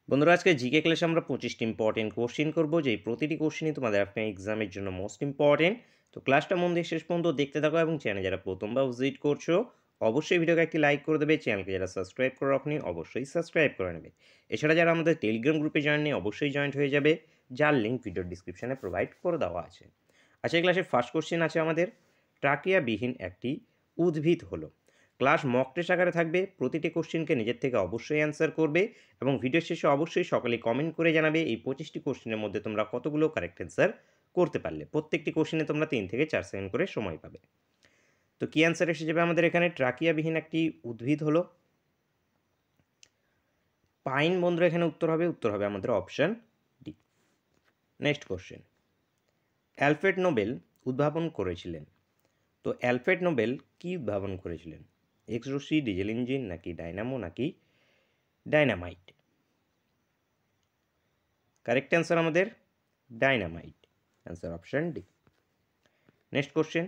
বন্ধুরা আজকে জিকে ক্লাসে আমরা 25টি ইম্পর্টেন্ট কোশ্চেন করব, যেই প্রতিটি কোশ্চেনই তোমাদের আপনার এক্সামের জন্য মোস্ট ইম্পর্টেন্ট। তো ক্লাসটা মন দিয়ে শেষ পর্যন্ত দেখতে থাকো এবং চ্যানেলে যারা প্রথমবার ভিজিট করছো অবশ্যই ভিডিওকে একটি লাইক করে দেবে। চ্যানেলকে যারা সাবস্ক্রাইব করে রাখনি অবশ্যই সাবস্ক্রাইব করে নেবে। এছাড়া যারা আমাদের টেলিগ্রাম গ্রুপে জয়েন নেই অবশ্যই জয়েন্ট হয়ে যাবে, যার লিঙ্ক ভিডিওর ডিসক্রিপশনে প্রোভাইড করে দেওয়া আছে। আজকের ক্লাসের ফার্স্ট কোশ্চেন আছে আমাদের, ট্রাকিয়াবিহীন একটি উদ্ভিদ হলো। ক্লাস মক টেস্ট আকারে থাকবে, প্রতিটি কোশ্চেনকে নিজের থেকে অবশ্যই অ্যান্সার করবে এবং ভিডিও শেষে অবশ্যই সকালে কমেন্ট করে জানাবে এই 25টি কোশ্চেনের মধ্যে তোমরা কতগুলো কারেক্ট অ্যান্সার করতে পারলে। প্রত্যেকটি কোশ্চেনে তোমরা 3 থেকে 4 সেকেন্ড করে সময় পাবে। তো কি অ্যান্সার এসে যাবে আমাদের এখানে? ট্রাকিয়াবিহীন একটি উদ্ভিদ হলো পাইন। বন্ধুরা এখানে উত্তর হবে আমাদের option D. Next question, Alfred Nobel উদ্ভাবন করেছিলেন। তো অ্যালফ্রেড নোবেল কি উদ্ভাবন করেছিলেন? এক্স রশ্মি, ডিজেল ইঞ্জিন, নাকি ডাইনামো, নাকি ডাইনামাইট? কারেক্ট অ্যান্সার আমাদের dynamite, answer option D. Next question,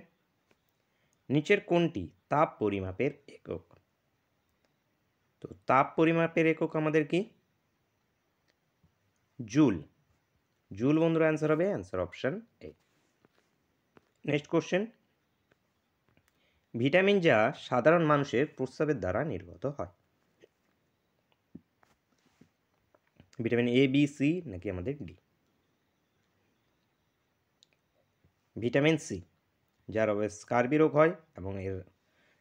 নিচের কোনটি তাপ পরিমাপের একক? তো তাপ পরিমাপের একক আমাদের কি? জুল। জুল বন্ধুরা অ্যান্সার হবে, answer option A. Next question, vitamin যা সাধারণ মানুষের প্রস্রাবের দ্বারা নির্গত হয়। ভিটামিন এ, বি, সি, নাকি আমাদের ডি? ভিটামিন সি, যার অবশ্যই স্কার্বি রোগ হয় এবং এর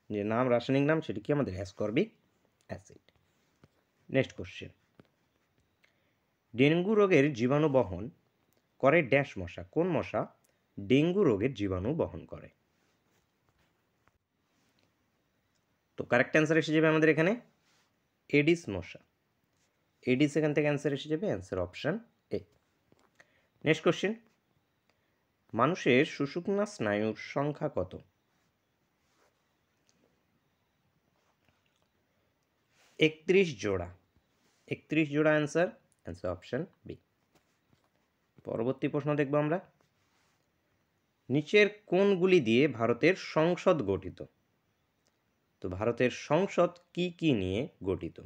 যে নাম, রাসায়নিক নাম, সেটি কি আমাদের ascorbic acid. Next question, dengue রোগের জীবাণু বহন করে ড্যাশ মশা। কোন মশা ডেঙ্গু রোগের জীবাণু বহন করে? তো কারেক্ট অ্যান্সার এসে যাবে আমাদের এখানে এডিস মশা। এডিস এখান থেকে অ্যান্সার এসে যাবে, answer option A. Next question, মানুষের সুষুম্না স্নায়ুর সংখ্যা কত? 31 জোড়া। 31 জোড়া অ্যান্সার, অ্যান্সার অপশন বি। পরবর্তী প্রশ্ন দেখব আমরা, নিচের কোনগুলি দিয়ে ভারতের সংসদ গঠিত? তো ভারতের সংসদ কি কি নিয়ে গঠিত?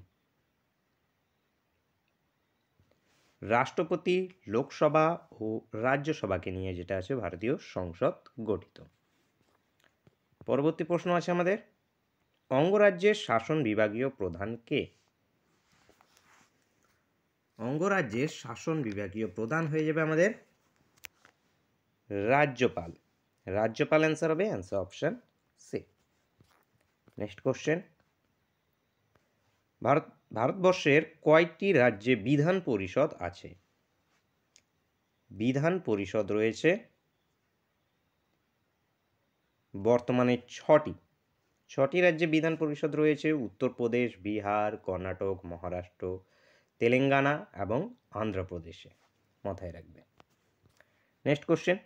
রাষ্ট্রপতি, লোকসভা ও রাজ্যসভাকে নিয়ে যেটা আছে ভারতীয় সংসদ গঠিত। পরবর্তী প্রশ্ন আছে আমাদের, অঙ্গরাজ্যের শাসন বিভাগীয় প্রধান কে? অঙ্গরাজ্যের শাসন বিভাগীয় প্রধান হয়ে যাবে আমাদের রাজ্যপাল। রাজ্যপাল অ্যান্সার হবে, answer option C. Next question, ভারতবর্ষের কয়টি রাজ্যে বিধান পরিষদ আছে? বিধান পরিষদ রয়েছে বর্তমানে 6টি রাজ্যে বিধান পরিষদ রয়েছে, উত্তরপ্রদেশ, বিহার, কর্ণাটক, মহারাষ্ট্র, তেলেঙ্গানা এবং অন্ধ্রপ্রদেশে। মাথায় রাখবে। নেক্সট কোশ্চেন,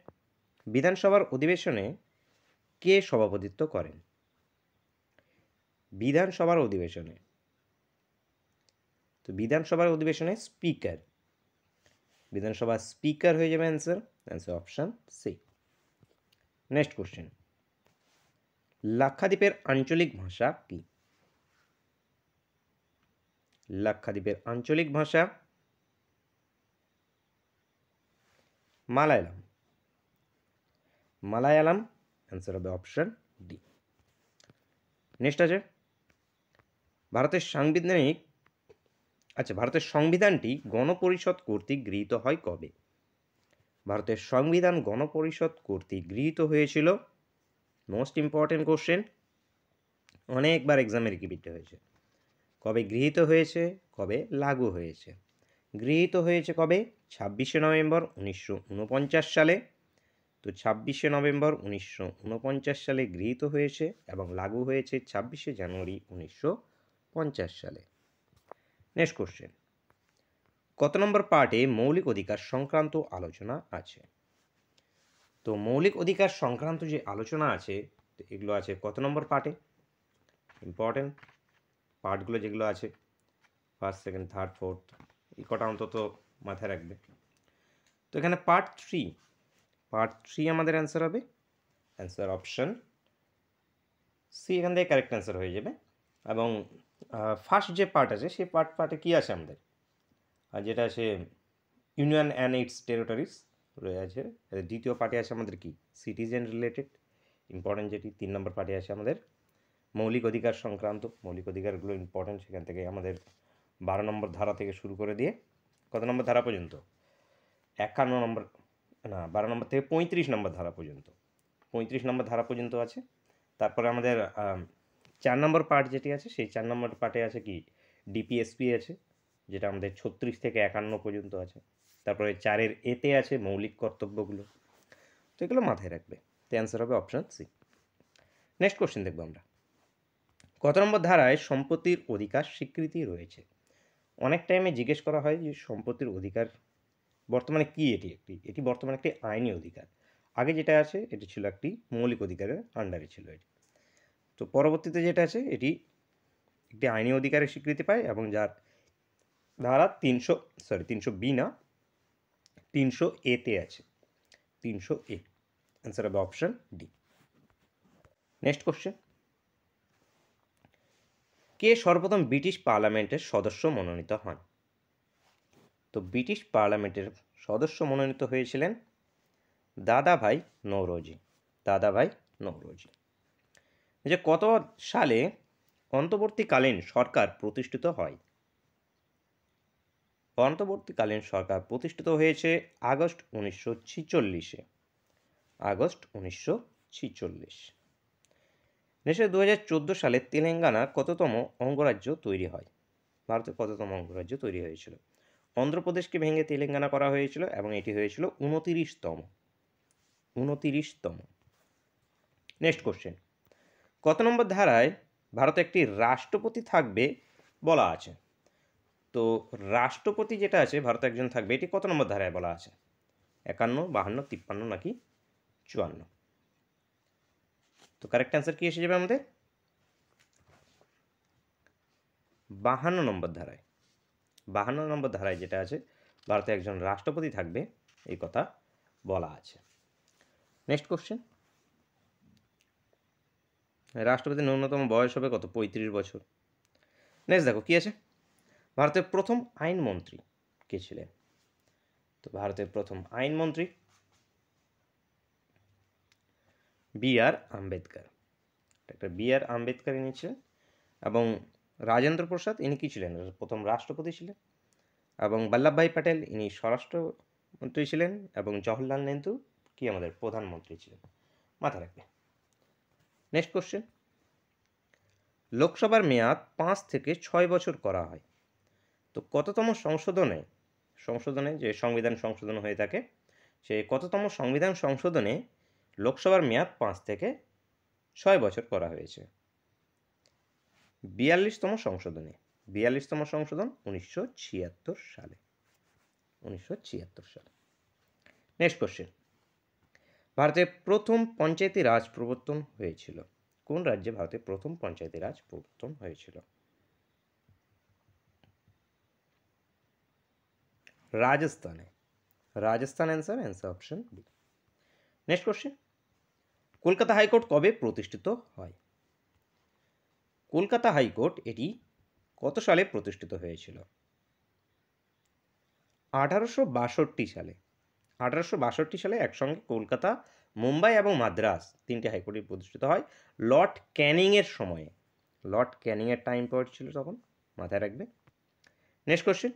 বিধানসভার অধিবেশনে কে সভাপতিত্ব করেন? বিধানসভার অধিবেশনে, তো বিধানসভার অধিবেশনে স্পিকার। বিধানসভার স্পিকার হয়ে যাবে answer, answer option C. Next question, লাক্ষাদ্বীপের আঞ্চলিক ভাষা কি? লাক্ষাদ্বীপের আঞ্চলিক ভাষা মালায়ালাম। মালায়ালাম, অ্যান্সার হবে অপশন ডি। নেক্সট আছে, ভারতের ভারতের সংবিধানটি গণপরিষদ কর্তৃক গৃহীত হয় কবে? ভারতের সংবিধান গণপরিষদ কর্তৃক গৃহীত হয়েছিল, মোস্ট ইম্পর্টেন্ট কোশ্চেন, অনেকবার এক্সামে রিপিট হয়েছে। কবে গৃহীত হয়েছে, কবে লাগু হয়েছে? গৃহীত হয়েছে কবে? 26শে নভেম্বর 1949 সালে। তো 26শে নভেম্বর 1949 সালে গৃহীত হয়েছে এবং লাগু হয়েছে 26শে জানুয়ারি 1950 সালে। নেক্সট কোশ্চেন, কত নম্বর পার্টে মৌলিক অধিকার সংক্রান্ত আলোচনা আছে? তো মৌলিক অধিকার সংক্রান্ত যে আলোচনা আছে এগুলো আছে কত নম্বর পার্টে? ইম্পর্টেন্ট পার্টগুলো যেগুলো আছে, ফার্স্ট, সেকেন্ড, থার্ড, ফোর্থ, এই কটা অন্তত মাথায় রাখবে। তো এখানে পার্ট 3 আমাদের অ্যান্সার হবে, অ্যান্সার অপশন সি এখান থেকে কারেক্ট অ্যান্সার হয়ে যাবে। এবং ফার্স্ট যে পার্ট আছে সেই পার্টে কী আছে আমাদের? আর যেটা আছে ইউনিয়ন অ্যান্ড ইটস টেরিটরিজ রয়েছে। দ্বিতীয় পার্টে আছে আমাদের কি সিটিজেন রিলেটেড ইম্পর্টেন্ট, যেটি 3 নম্বর পার্টে আছে আমাদের মৌলিক অধিকার সংক্রান্ত। মৌলিক অধিকারগুলো ইম্পর্টেন্ট, সেখান থেকে আমাদের 12 নম্বর ধারা থেকে শুরু করে দিয়ে কত নম্বর ধারা পর্যন্ত 51 নম্বর না 12 নম্বর থেকে 35 নম্বর ধারা পর্যন্ত 35 নম্বর ধারা পর্যন্ত আছে। তারপরে আমাদের 4 নম্বর পার্ট যেটি আছে, সেই 4 নম্বর পার্টে আছে কি ডিপিএসপি আছে, যেটা আমাদের 36 থেকে 51 পর্যন্ত আছে। তারপরে 4-এর এতে আছে মৌলিক কর্তব্যগুলো। তো এগুলো মাথায় রাখবে। তো অ্যান্সার হবে অপশান সি। নেক্সট কোশ্চেন দেখবো আমরা, কত নম্বর ধারায় সম্পত্তির অধিকার স্বীকৃতি রয়েছে? অনেক টাইমে জিজ্ঞেস করা হয় যে সম্পত্তির অধিকার বর্তমানে কি, এটি বর্তমানে একটি আইনি অধিকার। আগে যেটা আছে এটি ছিল একটি মৌলিক অধিকারের আন্ডারে ছিল এটি। তো পরবর্তীতে যেটা আছে এটি একটি আইনি অধিকারের স্বীকৃতি পায় এবং যার ধারা 300 বি না 300 এতে আছে, 300 এ। অ্যান্সার হবে অপশন ডি। নেক্সট কোশ্চেন, কে সর্বপ্রথম ব্রিটিশ পার্লামেন্টের সদস্য মনোনীত হন? তো ব্রিটিশ পার্লামেন্টের সদস্য মনোনীত হয়েছিলেন দাদাভাই নওরোজি। দাদাভাই নওরোজি। যে কত সালে অন্তর্বর্তীকালীন সরকার প্রতিষ্ঠিত হয়? অন্তর্বর্তীকালীন সরকার প্রতিষ্ঠিত হয়েছে আগস্ট 1946-এ। আগস্ট 1946। দেশে 2014 সালে তেলেঙ্গানা কততম অঙ্গরাজ্য তৈরি হয়? ভারতের কততম অঙ্গরাজ্য তৈরি হয়েছিল? অন্ধ্রপ্রদেশকে ভেঙে তেলেঙ্গানা করা হয়েছিল এবং এটি হয়েছিল 29তম। 29তম। নেক্সট কোশ্চেন, কত নম্বর ধারায় ভারতে একটি রাষ্ট্রপতি থাকবে বলা আছে? তো রাষ্ট্রপতি যেটা আছে ভারতে একজন থাকবে, এটি কত নম্বর ধারায় বলা আছে? 51, 52, 53 নাকি 54? তো কারেক্ট অ্যান্সার কি এসে যাবে আমাদের? 52 নম্বর ধারায়। 52 নম্বর ধারায় যেটা আছে ভারতে একজন রাষ্ট্রপতি থাকবে এই কথা বলা আছে। নেক্সট কোশ্চেন, রাষ্ট্রপতির ন্যূনতম বয়স হবে কত? 35 বছর। নেক্সট দেখো কি আছে, ভারতের প্রথম আইনমন্ত্রী কে ছিলেন? তো ভারতের প্রথম আইনমন্ত্রী B.R.. Ambedkar. Doctor B.R.. Ambedkar ইনি ছিলেন। এবং রাজেন্দ্র প্রসাদ ইনি কি ছিলেন? প্রথম রাষ্ট্রপতি ছিলেন। এবং বল্লভভাই প্যাটেল ইনি স্বরাষ্ট্রমন্ত্রী ছিলেন। এবং জওহরলাল নেহরু কি আমাদের প্রধানমন্ত্রী ছিলেন। মাথা রাখবে। নেক্সট কোশ্চেন, লোকসভার মেয়াদ 5 থেকে 6 বছর করা হয়। তো কততম সংশোধনে যে সংবিধান সংশোধন হয়ে থাকে, সেই কততম সংবিধান সংশোধনে লোকসভার মেয়াদ 5 থেকে 6 বছর করা হয়েছে? 42তম সংশোধনে। 42তম সংশোধন 1976 সালে। 1976 সালে। নেক্সট কোশ্চেন, ভারতের প্রথম পঞ্চায়েতি রাজ প্রবর্তন হয়েছিল কোন রাজ্যে? ভারতের প্রথম পঞ্চায়েতি রাজ প্রবর্তন হয়েছিল রাজস্থানে। Rajasthan answer option B. Next question, Kolkata high court কবে প্রতিষ্ঠিত হয়? কলকাতা হাইকোর্ট এটি কত সালে প্রতিষ্ঠিত হয়েছিল? 1862 সালে। 1862 সালে একসঙ্গে কলকাতা, মুম্বাই এবং মাদ্রাস 3টে হাইকোর্টে প্রতিষ্ঠিত হয় লর্ড ক্যানিংয়ের সময়ে। লর্ড ক্যানিংয়ের টাইম পিরিয়ড ছিল তখন, মাথায় রাখবে। নেক্সট কোশ্চেন,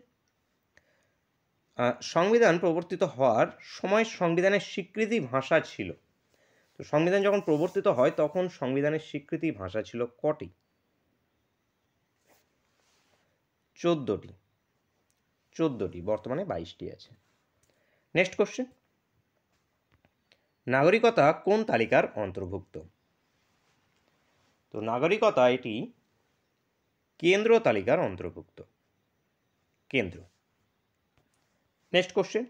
সংবিধান প্রবর্তিত হওয়ার সময় সংবিধানের স্বীকৃতি ভাষা ছিল? তো সংবিধান যখন প্রবর্তিত হয় তখন সংবিধানের স্বীকৃতি ভাষা ছিল কটি? 14টি। 14টি, বর্তমানে 22টি আছে। নেক্সট কোশ্চেন, নাগরিকতা কোন তালিকার অন্তর্ভুক্ত? তো নাগরিকতা এটি কেন্দ্র তালিকার অন্তর্ভুক্ত। কেন্দ্র। নেক্সট কোশ্চেন,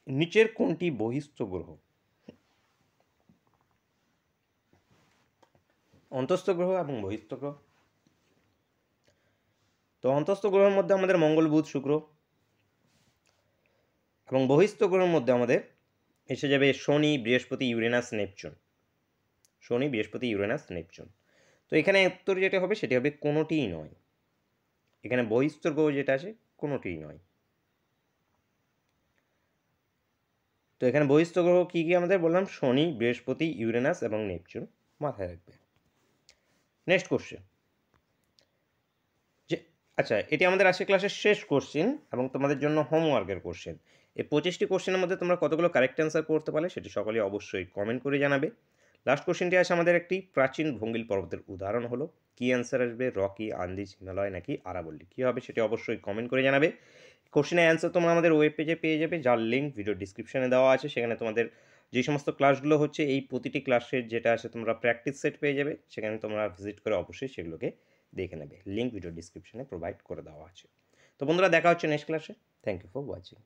নিচের কোনটি বহিস্থ গ্রহ? অন্তস্থ গ্রহ এবং বহিস্থ গ্রহ। তো অন্তস্থ গ্রহের মধ্যে আমাদের মঙ্গল, বুধ, শুক্র। এবং বহিস্থ গ্রহের মধ্যে আমাদের এসে যাবে শনি, বৃহস্পতি, ইউরেনাস, নেপচুন। শনি, বৃহস্পতি, ইউরেনাস, নেপচুন। তো এখানে উত্তর যেটা হবে সেটি হবে কোনোটিই নয়। এখানে বহিস্থ গ্রহ যেটা আছে কোনোটিই নয়। তো এখানে বহিস্থ গ্রহ কী কী আমাদের বললাম, শনি, বৃহস্পতি, ইউরেনাস এবং নেপচুন। মাথায় রাখবে। নেক্সট কোশ্চেন যে, আচ্ছা এটি আমাদের আজকের ক্লাসের শেষ কোশ্চেন এবং তোমাদের জন্য হোমওয়ার্কের কোশ্চেন। এই 25টি কোশ্চেনের মধ্যে তোমরা কতগুলো কারেক্ট অ্যান্সার করতে পারলে সেটি সকলেই অবশ্যই কমেন্ট করে জানাবে। লাস্ট কোশ্চেনটি আছে আমাদের একটি প্রাচীন ভঙ্গিল পর্বতের উদাহরণ হলো। কি অ্যান্সার আসবে, রকি, আন্দিজ, হিমালয় নাকি আরাবল্লী? কী হবে সেটি অবশ্যই কমেন্ট করে জানাবে। কোশ্চেনের অ্যান্সার তোমরা আমাদের ওয়েব পেজে পেয়ে যাবে, যার লিঙ্ক ভিডিও ডিসক্রিপশনে দেওয়া আছে। সেখানে তোমাদের যে সমস্ত ক্লাসগুলো হচ্ছে এই প্রতিটি ক্লাসের যেটা আছে তোমরা প্র্যাকটিস সেট পেয়ে যাবে, সেখানে তোমরা ভিজিট করে অবশ্যই সেগুলোকে দেখে নেবে। লিঙ্ক ভিডিও ডিসক্রিপশনে প্রোভাইড করে দেওয়া আছে। তো বন্ধুরা দেখা হচ্ছে নেক্সট ক্লাসে। Thank you for watching.